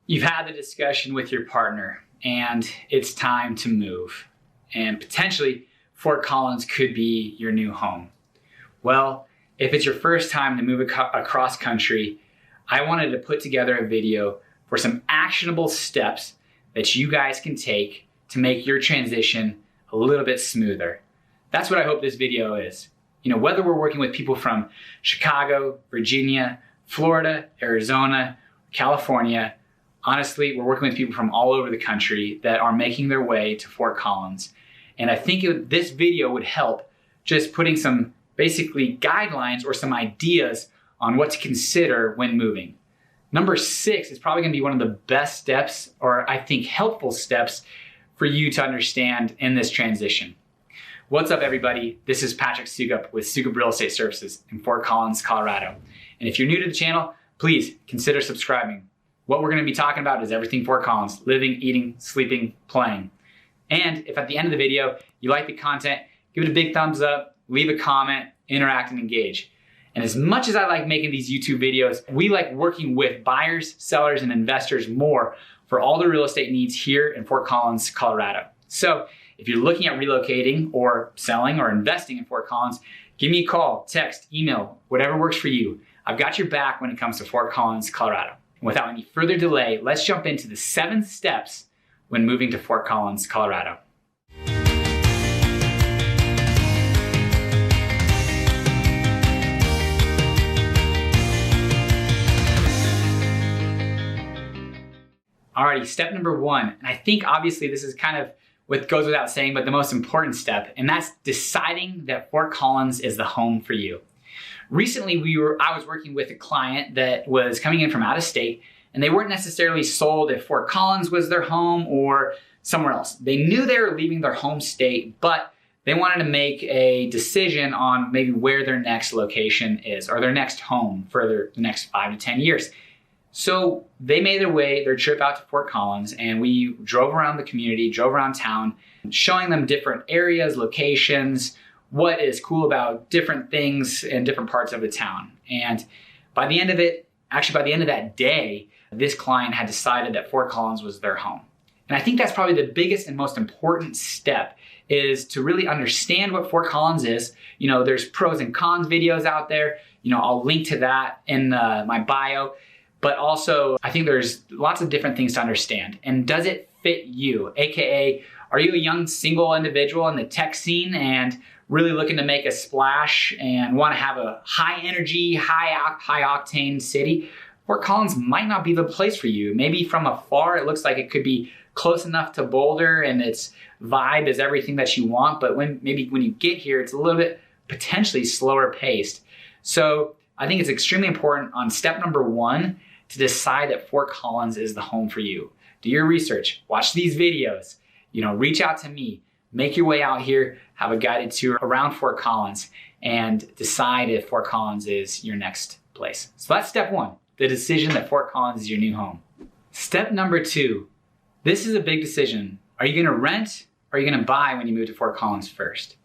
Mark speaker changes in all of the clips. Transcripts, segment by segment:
Speaker 1: You've had the discussion with your partner and it's time to move. And potentially Fort Collins could be your new home. Well, if it's your first time to move across country, I wanted to put together a video for some actionable steps that you guys can take to make your transition a little bit smoother. That's what I hope this video is. You know, whether we're working with people from Chicago, Virginia, Florida, Arizona, California, honestly, we're working with people from all over the country that are making their way to Fort Collins. And I think this video would help just putting some basically guidelines or some ideas on what to consider when moving. Number 6 is probably gonna be one of the best steps, or I think helpful steps for you to understand in this transition. What's up, everybody? This is Patrick Soukup with Soukup Real Estate Services in Fort Collins, Colorado. And if you're new to the channel, please consider subscribing. What we're gonna be talking about is everything Fort Collins: living, eating, sleeping, playing. And if at the end of the video you like the content, give it a big thumbs up, leave a comment, interact and engage. And as much as I like making these YouTube videos, we like working with buyers, sellers, and investors more for all the real estate needs here in Fort Collins, Colorado. So if you're looking at relocating or selling or investing in Fort Collins, give me a call, text, email, whatever works for you. I've got your back when it comes to Fort Collins, Colorado. And without any further delay, let's jump into the 7 steps when moving to Fort Collins, Colorado. Alrighty, step number 1, and I think obviously this is kind of what goes without saying, but the most important step, and that's deciding that Fort Collins is the home for you. Recently, I was working with a client that was coming in from out of state, and they weren't necessarily sold if Fort Collins was their home or somewhere else. They knew they were leaving their home state, but they wanted to make a decision on maybe where their next location is or their next home for the next 5 to 10 years. So they made their trip out to Fort Collins, and we drove around the community, drove around town, showing them different areas, locations, what is cool about different things in different parts of the town. And by the end of it, actually by the end of that day, this client had decided that Fort Collins was their home. And I think that's probably the biggest and most important step, is to really understand what Fort Collins is. You know, there's pros and cons videos out there. You know, I'll link to that in my bio. But also, I think there's lots of different things to understand. And does it fit you? AKA, are you a young single individual in the tech scene and really looking to make a splash and want to have a high energy, high octane city? Fort Collins might not be the place for you. Maybe from afar, it looks like it could be close enough to Boulder and its vibe is everything that you want. But maybe when you get here, it's a little bit potentially slower paced. So I think it's extremely important on step number 1 to decide that Fort Collins is the home for you. Do your research, watch these videos, reach out to me, make your way out here, have a guided tour around Fort Collins, and decide if Fort Collins is your next place. So that's step 1, the decision that Fort Collins is your new home. Step number 2, this is a big decision. Are you gonna rent or are you gonna buy when you move to Fort Collins first?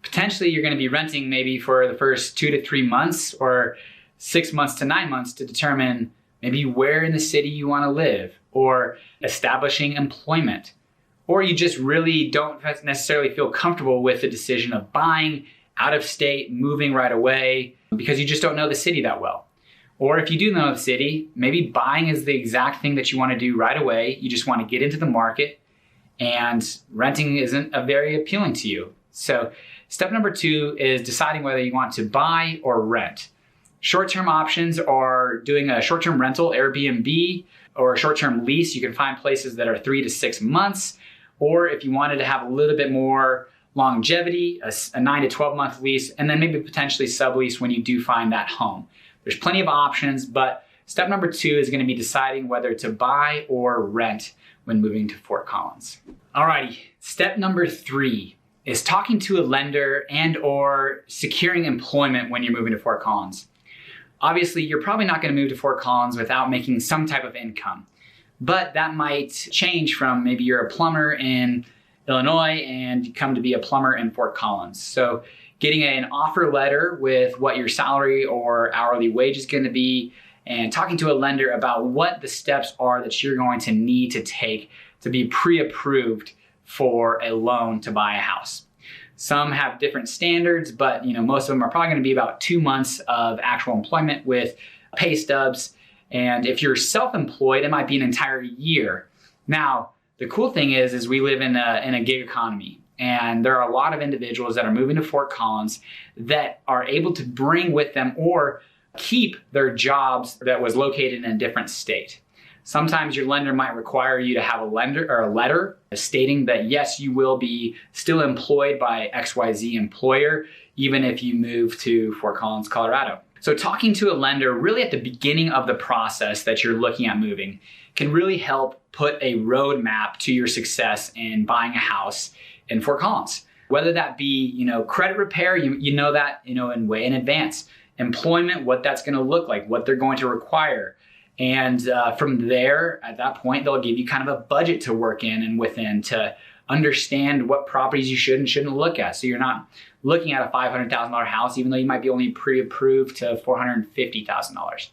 Speaker 1: Potentially you're gonna be renting maybe for the first 2 to 3 months or 6 months to 9 months to determine maybe where in the city you want to live, or establishing employment. Or you just really don't necessarily feel comfortable with the decision of buying out of state, moving right away, because you just don't know the city that well. Or if you do know the city, maybe buying is the exact thing that you want to do right away. You just want to get into the market, and renting isn't very appealing to you. So step number 2 is deciding whether you want to buy or rent. Short-term options are doing a short-term rental, Airbnb, or a short-term lease. You can find places that are 3 to 6 months. Or if you wanted to have a little bit more longevity, a 9 to 12 month lease, and then maybe potentially sublease when you do find that home. There's plenty of options, but step number 2 is gonna be deciding whether to buy or rent when moving to Fort Collins. Alrighty, step number 3 is talking to a lender and or securing employment when you're moving to Fort Collins. Obviously, you're probably not gonna move to Fort Collins without making some type of income, but that might change from maybe you're a plumber in Illinois and you come to be a plumber in Fort Collins. So getting an offer letter with what your salary or hourly wage is gonna be and talking to a lender about what the steps are that you're going to need to take to be pre-approved for a loan to buy a house. Some have different standards, but most of them are probably going to be about 2 months of actual employment with pay stubs. And if you're self-employed, it might be an entire year. Now, the cool thing is we live in a gig economy, and there are a lot of individuals that are moving to Fort Collins that are able to bring with them or keep their jobs that was located in a different state. Sometimes your lender might require you to have a letter stating that yes, you will be still employed by XYZ employer, even if you move to Fort Collins, Colorado. So talking to a lender really at the beginning of the process that you're looking at moving can really help put a roadmap to your success in buying a house in Fort Collins. Whether that be, credit repair, you know that, in way in advance. Employment, what that's going to look like, what they're going to require. And from there, at that point, they'll give you kind of a budget to work in and within to understand what properties you should and shouldn't look at. So you're not looking at a $500,000 house, even though you might be only pre-approved to $450,000.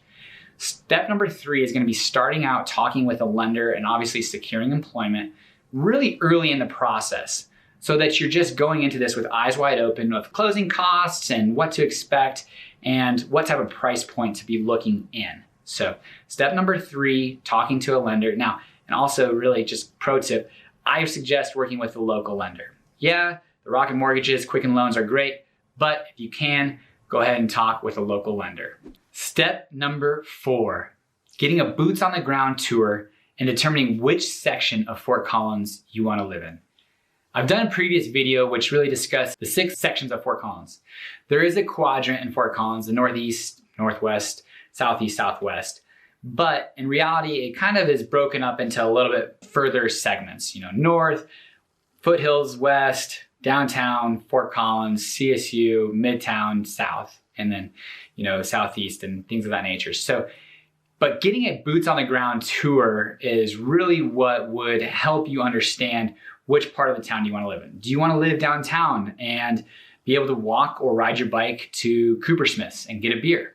Speaker 1: Step number 3 is going to be starting out talking with a lender and obviously securing employment really early in the process, so that you're just going into this with eyes wide open with closing costs and what to expect and what type of price point to be looking in. So step number 3, talking to a lender. Now, and also really just pro tip, I suggest working with a local lender. Yeah, the Rocket Mortgages, Quicken Loans are great, but if you can, go ahead and talk with a local lender. Step number 4, getting a boots on the ground tour and determining which section of Fort Collins you want to live in. I've done a previous video which really discussed the 6 sections of Fort Collins. There is a quadrant in Fort Collins, the northeast, northwest, southeast, southwest. But in reality, it kind of is broken up into a little bit further segments. North, foothills, west, downtown, Fort Collins, CSU, Midtown, South, and then, Southeast and things of that nature. So, but getting a boots on the ground tour is really what would help you understand which part of the town do you want to live in. Do you want to live downtown and be able to walk or ride your bike to Coopersmith's and get a beer?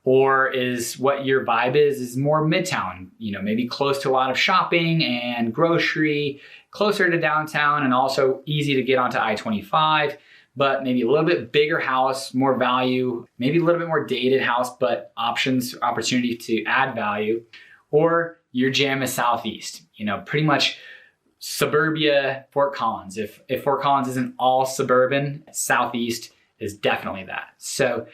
Speaker 1: Or is what your vibe is more Midtown, maybe close to a lot of shopping and grocery, closer to downtown and also easy to get onto I-25, but maybe a little bit bigger house, more value, maybe a little bit more dated house, but opportunity to add value. Or your jam is Southeast, pretty much suburbia Fort Collins. If Fort Collins isn't all suburban, Southeast is definitely that. So,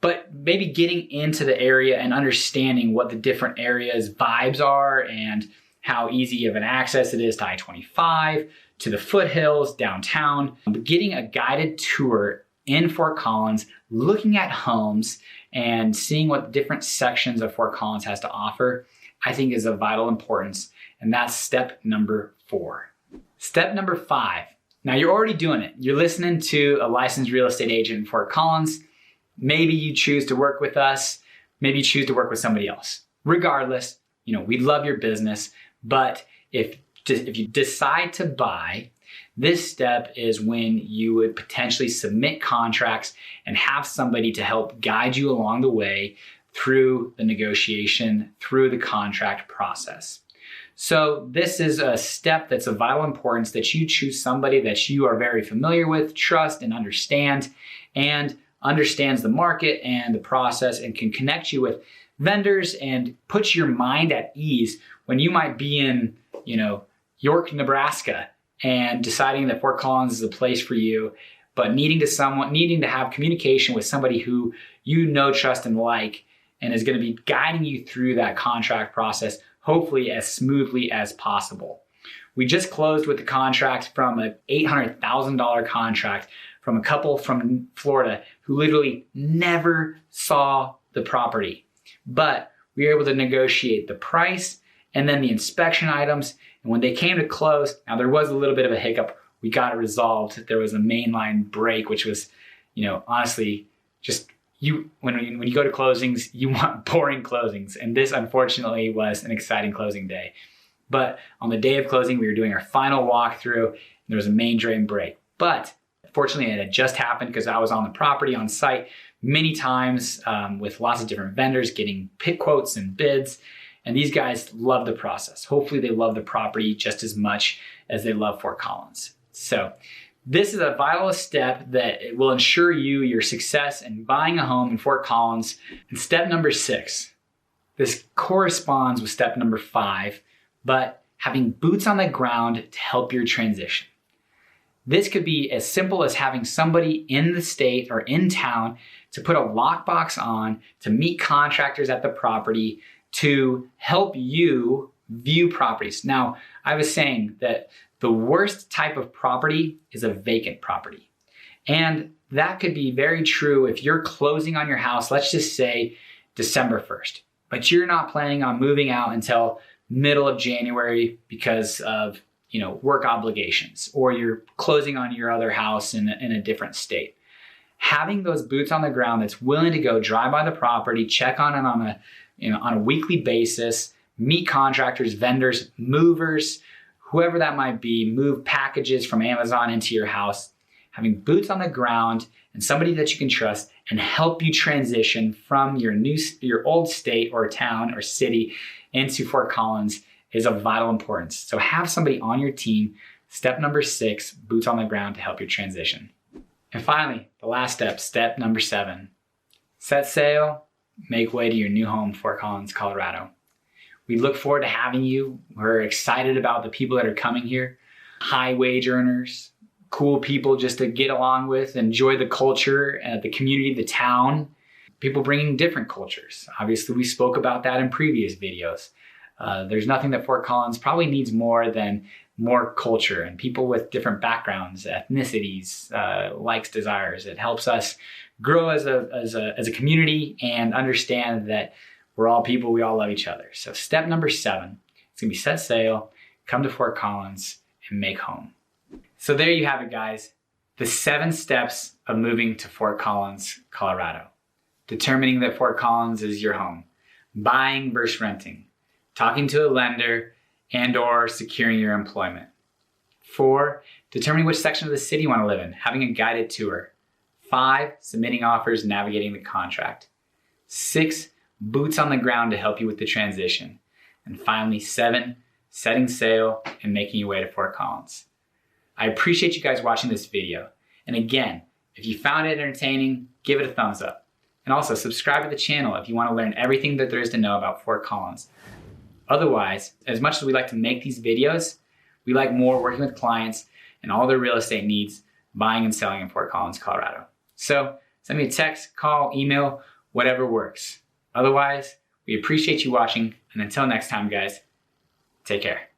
Speaker 1: but maybe getting into the area and understanding what the different areas' vibes are and how easy of an access it is to I-25, to the foothills, downtown. But getting a guided tour in Fort Collins, looking at homes and seeing what different sections of Fort Collins has to offer, I think is of vital importance. And that's step number 4. Step number 5. Now you're already doing it. You're listening to a licensed real estate agent in Fort Collins. Maybe you choose to work with us. Maybe you choose to work with somebody else. Regardless, we love your business. But if you decide to buy, this step is when you would potentially submit contracts and have somebody to help guide you along the way through the negotiation, through the contract process. So this is a step that's of vital importance, that you choose somebody that you are very familiar with, trust, and understands the market and the process, and can connect you with vendors and put your mind at ease when you might be in, York, Nebraska, and deciding that Fort Collins is a place for you, but needing to have communication with somebody who trust, and like, and is going to be guiding you through that contract process, hopefully as smoothly as possible. We just closed with the contract from an $800,000 contract from a couple from Florida who literally never saw the property, but we were able to negotiate the price and then the inspection items. And when they came to close, now there was a little bit of a hiccup. We got it resolved. There was a mainline break, which was, honestly, just when you go to closings, you want boring closings. And this, unfortunately, was an exciting closing day. But on the day of closing, we were doing our final walkthrough, and there was a main drain break. But fortunately, it had just happened because I was on the property on site, many times with lots of different vendors, getting pit quotes and bids. And these guys love the process. Hopefully they love the property just as much as they love Fort Collins. So this is a vital step that will ensure you your success in buying a home in Fort Collins. And step number 6, this corresponds with step number 5, but having boots on the ground to help your transition. This could be as simple as having somebody in the state or in town to put a lockbox on, to meet contractors at the property, to help you view properties. Now, I was saying that the worst type of property is a vacant property. And that could be very true if you're closing on your house, let's just say December 1st, but you're not planning on moving out until middle of January because of work obligations, or you're closing on your other house in a different state. Having those boots on the ground that's willing to go drive by the property, check on it on a weekly basis, meet contractors, vendors, movers, whoever that might be, move packages from Amazon into your house. Having boots on the ground and somebody that you can trust and help you transition from your old state or town or city into Fort Collins is of vital importance. So have somebody on your team. Step number 6, boots on the ground to help your transition. And finally, the last step, step number 7, set sail, make way to your new home, Fort Collins, Colorado. We look forward to having you. We're excited about the people that are coming here. High wage earners, cool people just to get along with, enjoy the culture, the community, the town. People bringing different cultures. Obviously, we spoke about that in previous videos. There's nothing that Fort Collins probably needs more than more culture and people with different backgrounds, ethnicities, likes, desires. It helps us grow as a community and understand that we're all people, we all love each other. So step number 7, it's gonna be set sail, come to Fort Collins, and make home. So there you have it, guys. The 7 steps of moving to Fort Collins, Colorado. Determining that Fort Collins is your home. Buying versus renting. Talking to a lender and or securing your employment. 4, determining which section of the city you want to live in, having a guided tour. 5, submitting offers, navigating the contract. 6, boots on the ground to help you with the transition. And finally, 7, setting sail and making your way to Fort Collins. I appreciate you guys watching this video. And again, if you found it entertaining, give it a thumbs up. And also subscribe to the channel if you want to learn everything that there is to know about Fort Collins. Otherwise, as much as we like to make these videos, we like more working with clients and all their real estate needs, buying and selling in Fort Collins, Colorado. So send me a text, call, email, whatever works. Otherwise, we appreciate you watching, and until next time, guys, take care.